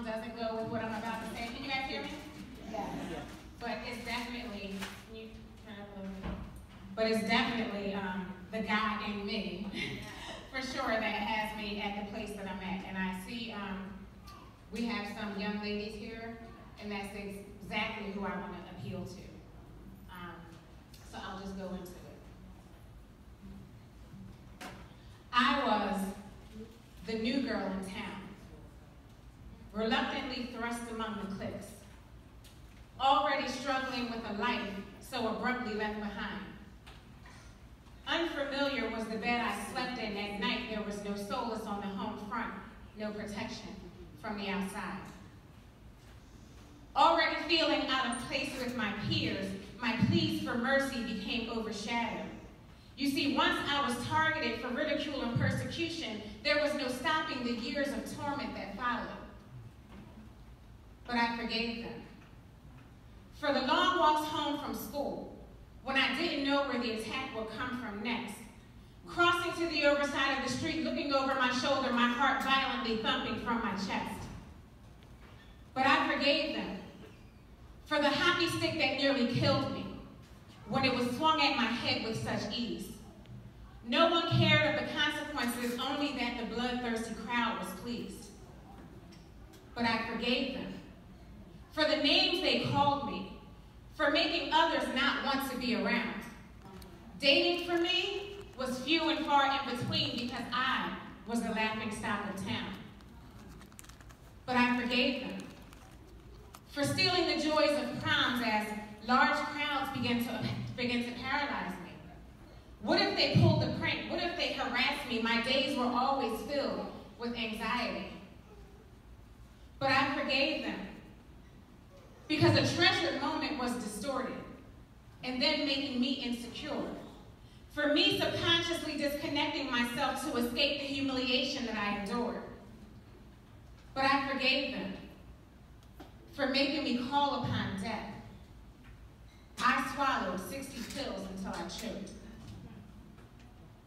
song doesn't go with what I'm about to say. Can you guys hear me? Yeah. But it's definitely, can you turn up a little bit? But it's definitely the God in me, for sure, that has me at the place that I'm at. And I see we have some young ladies here, and that's exactly who I want to appeal to. So I'll just go into it. I was the new girl in town, reluctantly thrust among the cliques, already struggling with a life so abruptly left behind. Unfamiliar was the bed I slept in at night. There was no solace on the home front, no protection from the outside. Already feeling out of place with my peers, my pleas for mercy became overshadowed. You see, once I was targeted for ridicule and persecution, there was no stopping the years of torment that followed. But I forgave them. For the long walks home from school, when I didn't know where the attack would come from next, crossing to the other side of the street, looking over my shoulder, my heart violently thumping from my chest. But I forgave them for the hockey stick that nearly killed me when it was swung at my head with such ease. No one cared of the consequences, only that the bloodthirsty crowd was pleased. But I forgave them for the names they called me, for making others not want to be around. Dating for me was few and far in between because I was the laughing stock of town. But I forgave them for stealing the joys of proms as large crowds began to paralyze me. What if they pulled the prank? What if they harassed me? My days were always filled with anxiety. But I forgave them because a treasured moment was distorted and then making me insecure. For me, subconsciously disconnecting myself to escape the humiliation that I endured. But I forgave them for making me call upon death. I swallowed 60 pills until I choked.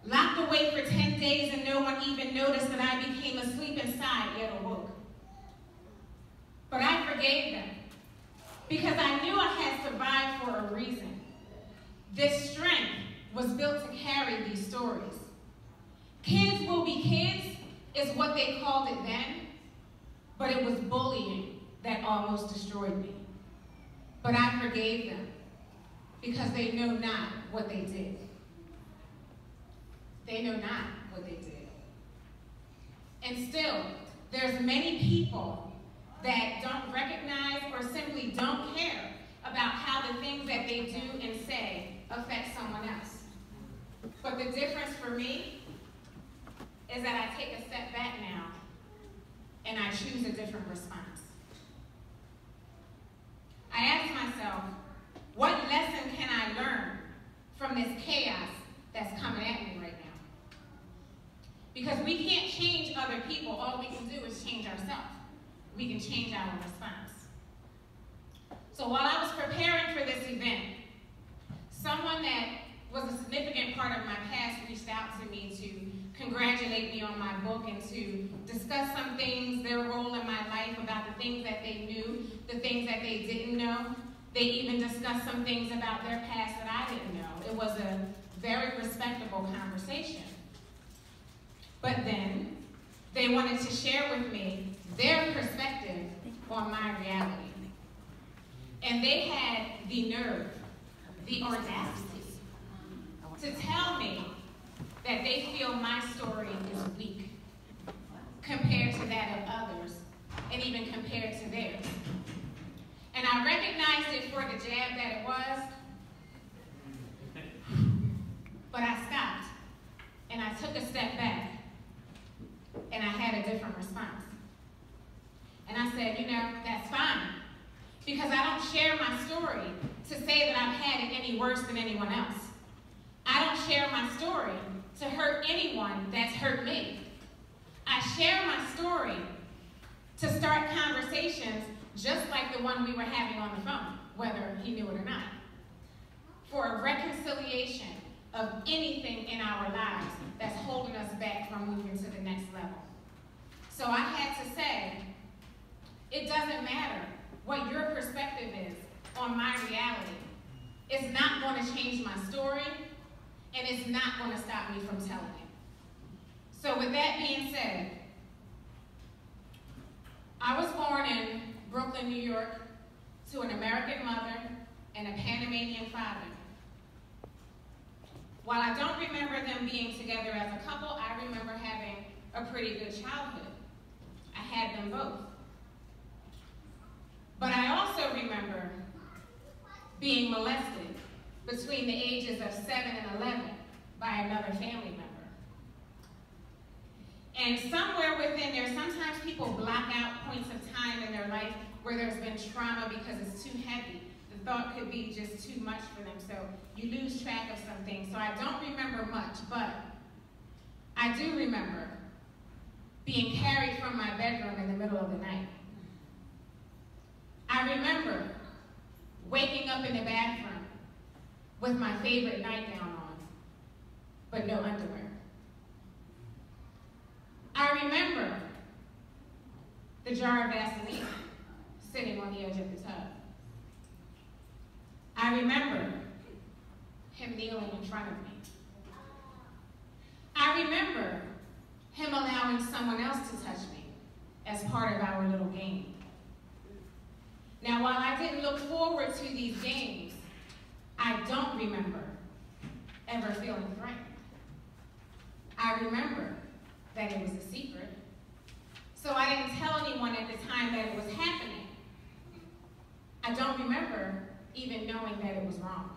Locked away for 10 days and no one even noticed that I became asleep inside yet awoke. But I forgave them because I knew I had survived for a reason. This strength was built to carry these stories. Kids will be kids is what they called it then, but it was bullying that almost destroyed me. But I forgave them because they know not what they did. They know not what they did. And still, there's many people that don't recognize or simply don't care about how the things that they do and say affect someone else. But the difference for me is that I take a step back now and I choose a different response. I ask myself, what lesson can I learn from this chaos that's coming at me right now? Because we can't change other people. All we can do is change ourselves. We can change our response. So while I was preparing for this event, someone that was a significant part of my past reached out to me to congratulate me on my book and to discuss some things, their role in my life, about the things that they knew, the things that they didn't know. They even discussed some things about their past that I didn't know. It was a very respectable conversation. But then they wanted to share with me their perspective on my reality. And they had the nerve, the audacity, to tell me that they feel my story is weak compared to that of others, and even compared to theirs. And I recognized it for the jab that it was, but I stopped, and I took a step back, and I had a different response. And I said, you know, that's fine, because I don't share my story to say that I've had it any worse than anyone else. I don't share my story to hurt anyone that's hurt me. I share my story to start conversations just like the one we were having on the phone, whether he knew it or not, for a reconciliation of anything in our lives that's holding us back from moving to the next level. So I had to say, It doesn't matter what your perspective is on my reality. It's not going to change my story, and it's not going to stop me from telling it. So with that being said, I was born in Brooklyn, New York, to an American mother and a Panamanian father. While I don't remember them being together as a couple, I remember having a pretty good childhood. I had them both. But I also remember being molested between the ages of 7 and 11 by another family member. And somewhere within there, sometimes people block out points of time in their life where there's been trauma because it's too heavy. The thought could be just too much for them, so you lose track of some things. So I don't remember much, but I do remember being carried from my bedroom in the middle of the night. I remember waking up in the bathroom with my favorite nightgown on, but no underwear. I remember the jar of Vaseline sitting on the edge of the tub. I remember him kneeling in front of me. I remember him allowing someone else to touch me as part of our little game. Now, while I didn't look forward to these games, I don't remember ever feeling threatened. I remember that it was a secret, so I didn't tell anyone at the time that it was happening. I don't remember even knowing that it was wrong.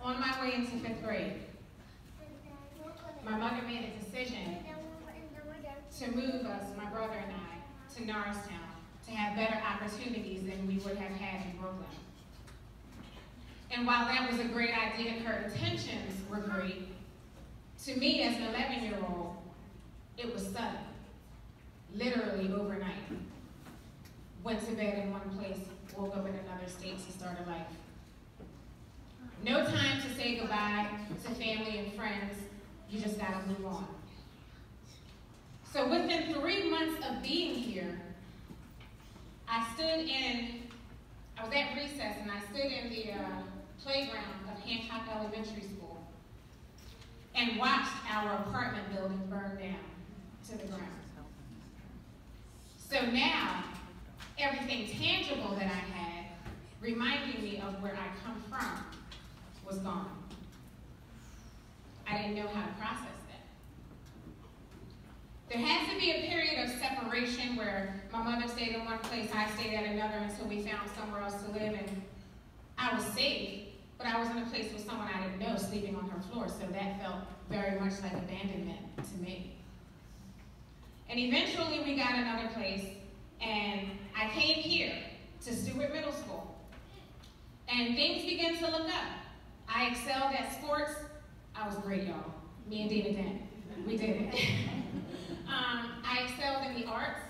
On my way into 5th grade, my mother made a decision to move us, my brother and I, to Norristown to have better opportunities than we would have had in Brooklyn. And while that was a great idea and her intentions were great, to me as an 11-year-old, it was sudden, literally overnight. Went to bed in one place, woke up in another state to start a life. No time to say goodbye to family and friends. You just gotta move on. So within 3 months of being here, I was at recess and I stood in the playground of Hancock Elementary School and watched our apartment building burn down to the ground. So now, everything tangible that I had, reminding me of where I come from, was gone. I didn't know how to process that. There had to be a period of separation where my mother stayed in one place, I stayed at another until we found somewhere else to live, and I was safe, but I was in a place with someone I didn't know sleeping on her floor, so that felt very much like abandonment to me. And eventually we got another place, and I came here to Stewart Middle School, and things began to look up. I excelled at sports. I was great, y'all. Me and Dina Dent. We did it. I excelled in the arts,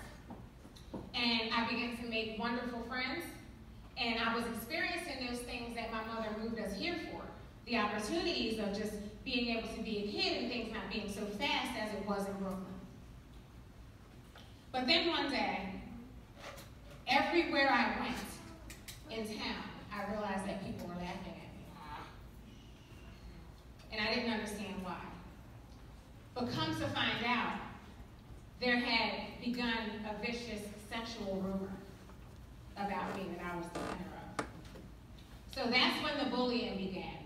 and I began to make wonderful friends, and I was experiencing those things that my mother moved us here for. The opportunities of just being able to be a kid and things not being so fast as it was in Brooklyn. But then one day, everywhere I went in town, I realized that people were laughing at me. And I didn't understand why. But come to find out, there had begun a vicious sexual rumor about me that I was the center of. So that's when the bullying began.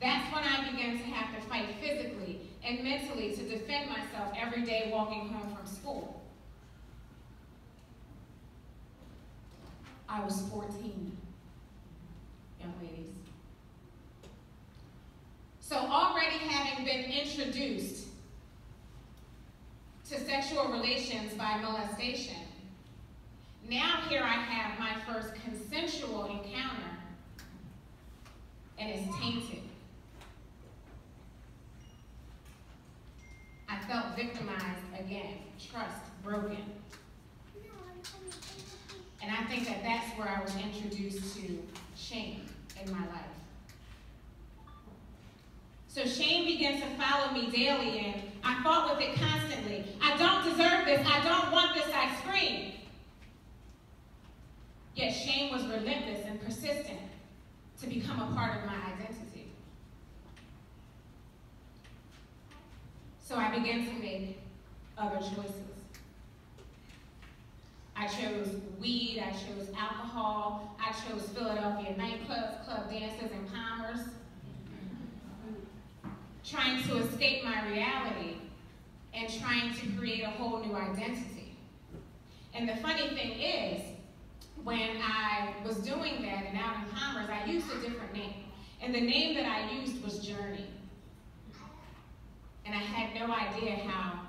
That's when I began to have to fight physically and mentally to defend myself every day walking home from school. I was 14, young ladies. So already having been introduced to sexual relations by molestation, now here I have my first consensual encounter, and it's tainted. victimized again, trust broken. And I think that that's where I was introduced to shame in my life. So shame began to follow me daily, and I fought with it constantly. I don't deserve this. I don't want this, I screamed. Yet shame was relentless and persistent to become a part of my identity. So I began to make other choices. I chose weed, I chose alcohol, I chose Philadelphia nightclubs, club dances, and Palmers, trying to escape my reality and trying to create a whole new identity. And the funny thing is, when I was doing that and out in Palmers, I used a different name. And the name that I used was Journey. And I had no idea how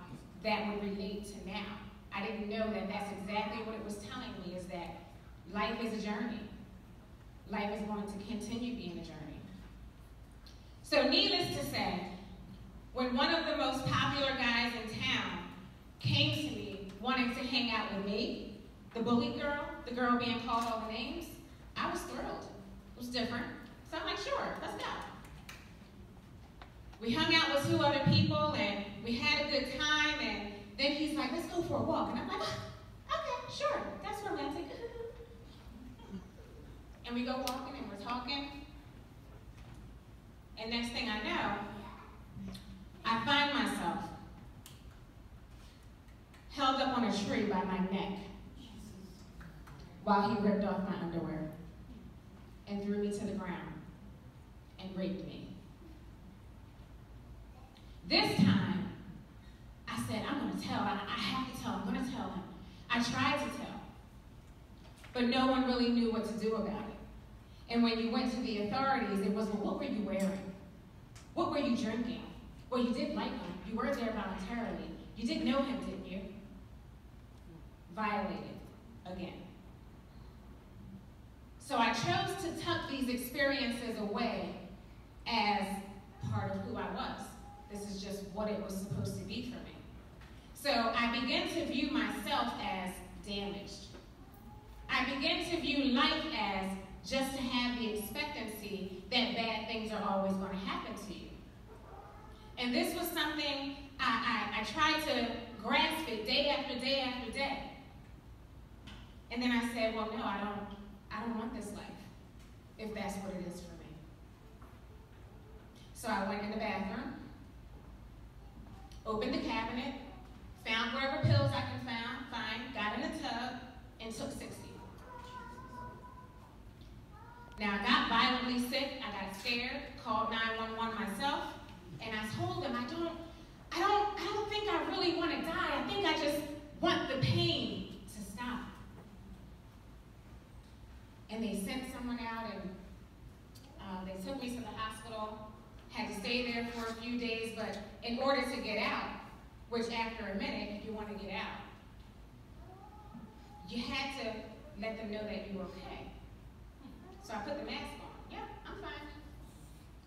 that would relate to now. I didn't know that that's exactly what it was telling me, is that life is a journey. Life is going to continue being a journey. So needless to say, when one of the most popular guys in town came to me wanting to hang out with me, the bullied girl, the girl being called all the names, I was thrilled. It was different. So I'm like, sure, let's go. We hung out with 2 other people, and we had a good time, and then he's like, let's go for a walk. And I'm like, okay, sure, that's romantic. And we go walking, and we're talking. And next thing I know, I find myself held up on a tree by my neck while he ripped off my underwear and threw me to the ground and raped me. This time, I said, I'm going to tell. I have to tell. I'm going to tell him. I tried to tell, but no one really knew what to do about it. And when you went to the authorities, it was, well, what were you wearing? What were you drinking? Well, you did like him. You were there voluntarily. You did know him, didn't you? Violated again. So I chose to tuck these experiences away as part of who I was. This is just what it was supposed to be for me. So I began to view myself as damaged. I began to view life as just to have the expectancy that bad things are always going to happen to you. And this was something I tried to grasp it day after day after day. And then I said, well, no, I don't want this life, if that's what it is for me. So I went in the bathroom, opened the cabinet, found wherever pills I could find, got in the tub, and took 60. Now, I got violently sick, I got scared, called 911 myself, and I told them, I don't think I really want to die. I think I just want the pain to stop. And they sent someone out, and they took me to the hospital, had to stay there for a few days, but in order to get out, which after a minute, if you want to get out, you had to let them know that you were okay. So I put the mask on. Yeah, I'm fine.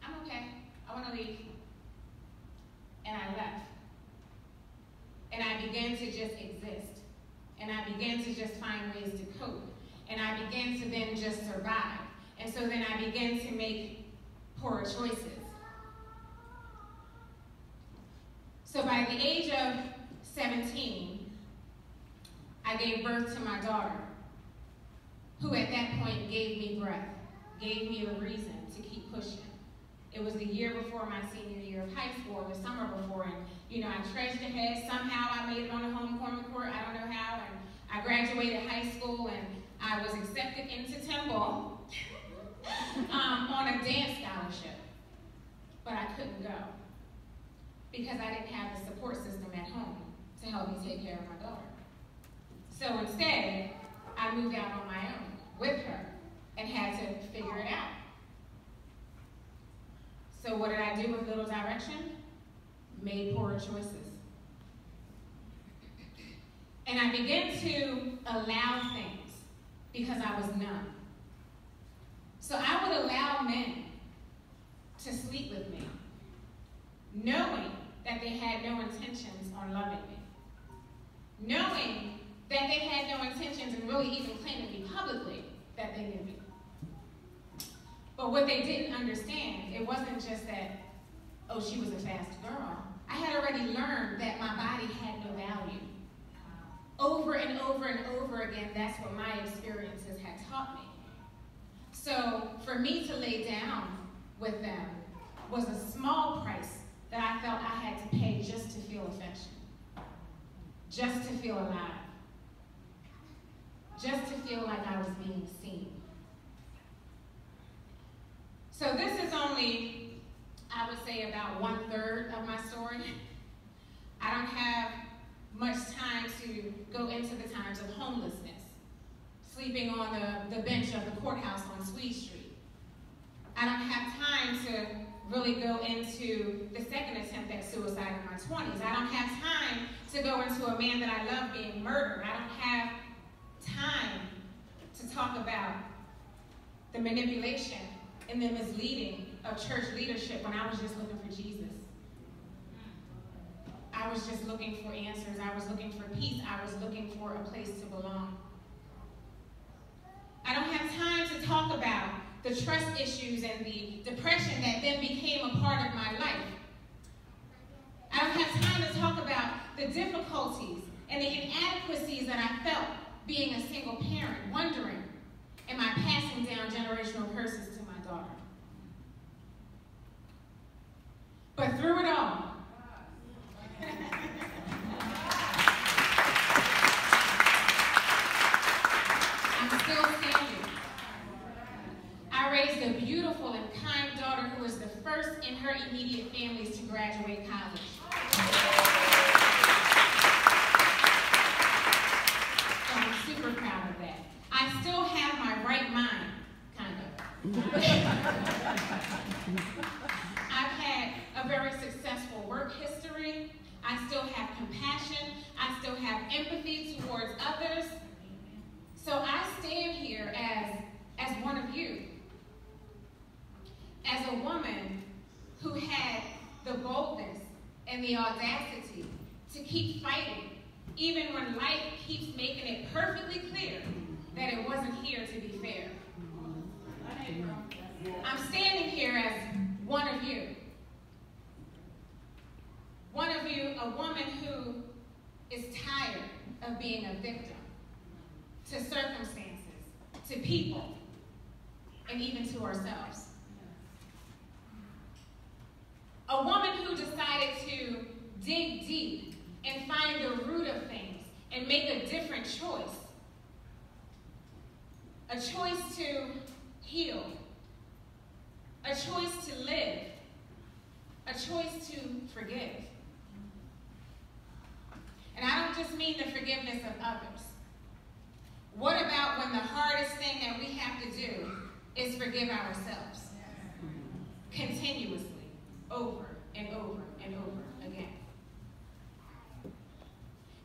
I'm okay. I want to leave. And I left. And I began to just exist. And I began to just find ways to cope. And I began to then just survive. And so then I began to make poorer choices. So by the age of 17, I gave birth to my daughter, who at that point gave me breath, gave me a reason to keep pushing. It was the year before my senior year of high school, the summer before, and I trudged ahead. Somehow I made it on the homecoming court, I don't know how, and I graduated high school, and I was accepted into Temple on a dance scholarship, but I couldn't go because I didn't have the support system at home to help me take care of my daughter. So instead, I moved out on my own with her and had to figure it out. So what did I do with little direction? Made poorer choices. And I began to allow things because I was numb. So I would allow men to sleep with me, knowing that they had no intentions on loving me. Knowing that they had no intentions and really even claiming me publicly that they knew me. But what they didn't understand, it wasn't just that, oh, she was a fast girl. I had already learned that my body had no value. Over and over and over again, that's what my experiences had taught me. So for me to lay down with them was a small price that I felt I had to pay just to feel affection, just to feel alive, just to feel like I was being seen. So this is only, I would say, about 1/3 of my story. I don't have much time to go into the times of homelessness, sleeping on the bench of the courthouse on Swede Street. I don't have time to really go into the second attempt at suicide in my 20s. I don't have time to go into a man that I love being murdered. I don't have time to talk about the manipulation and the misleading of church leadership when I was just looking for Jesus. I was just looking for answers. I was looking for peace. I was looking for a place to belong. I don't have time to talk about the trust issues and the depression that then became a part of my life. I don't have time to talk about the difficulties and the inadequacies that I felt being a single parent, wondering, am I passing down generational curses to my daughter? But through it all, I'm still standing. I raised a beautiful and kind daughter who was the first in her immediate families to graduate college. So I'm super proud of that. I still have my right mind, kind of. I've had a very successful work history. I still have compassion. I still have empathy towards others. So I stand here as one of you, as a woman who had the boldness and the audacity to keep fighting, even when life keeps making it perfectly clear that it wasn't here to be fair. I'm standing here as one of you. One of you, a woman who is tired of being a victim to circumstances, to people, and even to ourselves. A woman who decided to dig deep and find the root of things and make a different choice. A choice to heal. A choice to live. A choice to forgive. And I don't just mean the forgiveness of others. What about when the hardest thing that we have to do is forgive ourselves? Continuously, over and over and over again.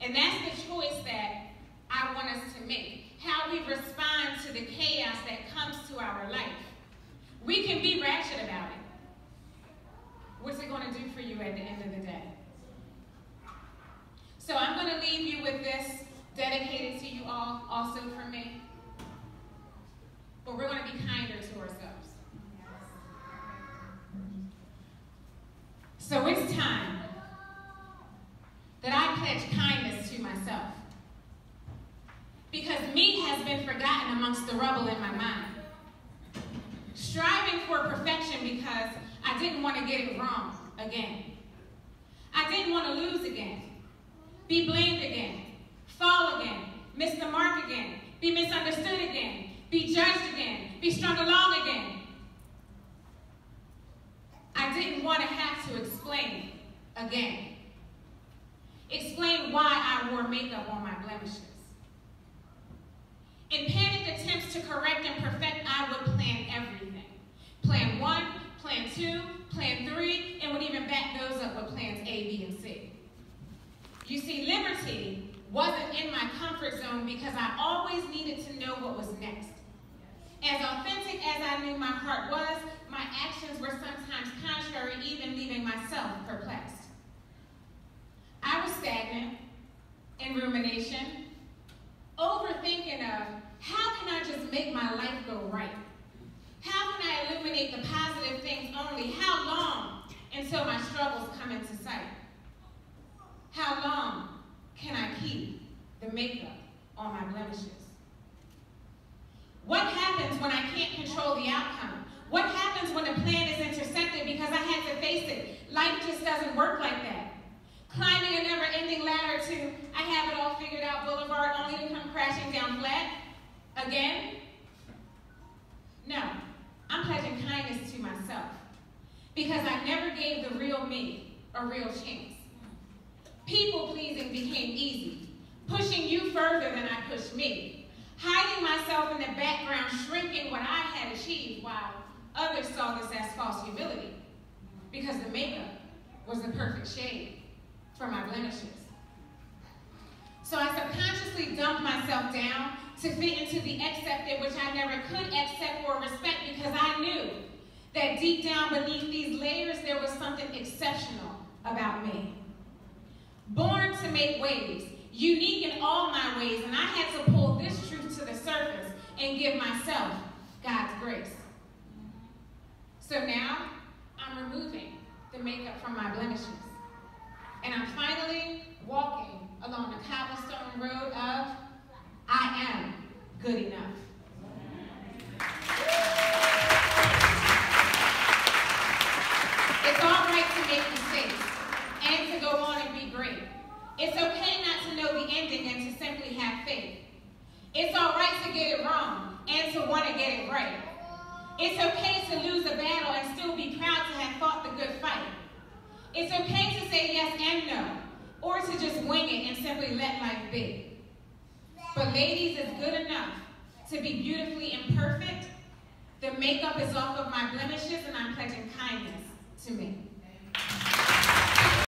And that's the choice that I want us to make. How we respond to the chaos that comes to our life. We can be ratchet about it. What's it going to do for you at the end of the day? So I'm going to leave you with this, dedicated to you all, also for me. But we're going to be kinder to ourselves. So it's time that I pledge kindness to myself. Because me has been forgotten amongst the rubble in my mind. Striving for perfection because I didn't want to get it wrong again. I didn't want to lose again. Be blamed again. Fall again. Miss the mark again. Be misunderstood again. Be judged again. Be strung along again. I didn't want to have to explain again. Explain why I wore makeup on my blemishes. In panicked attempts to correct and perfect, I would plan everything. Plan 1, plan 2, plan 3, and would even back those up with plans A, B, and C. You see, liberty wasn't in my comfort zone because I always needed to know what was next. As authentic as I knew my heart was, my actions were sometimes contrary, even leaving myself perplexed. stagnant in rumination, overthinking of how can I just make my life go right? How can I illuminate the positive things only? How long until my struggles come into sight? How long can I keep the makeup on my blemishes? What happens when I can't control the outcome? What happens when a plan is intercepted because I had to face it? Life just doesn't work like that. Climbing a never-ending ladder to I have it all figured out boulevard only to come crashing down flat again? No, I'm pledging kindness to myself because I never gave the real me a real chance. People-pleasing became easy, pushing you further than I pushed me, hiding myself in the background, shrinking what I had achieved while others saw this as false humility because the makeup was the perfect shade for my blemishes. So I subconsciously dumped myself down to fit into the accepted which I never could accept or respect because I knew that deep down beneath these layers there was something exceptional about me. Born to make waves, unique in all my ways, and I had to pull this truth to the surface and give myself God's grace. So now, I'm removing the makeup from my blemishes. And I'm finally walking along the cobblestone road of I am good enough. It's all right to make mistakes and to go on and be great. It's okay not to know the ending and to simply have faith. It's all right to get it wrong and to want to get it right. It's okay to lose a battle and still be proud to have fought the good fight. It's okay to say yes and no, or to just wing it and simply let life be. But ladies, it's good enough to be beautifully imperfect. The makeup is off of my blemishes and I'm pledging kindness to me.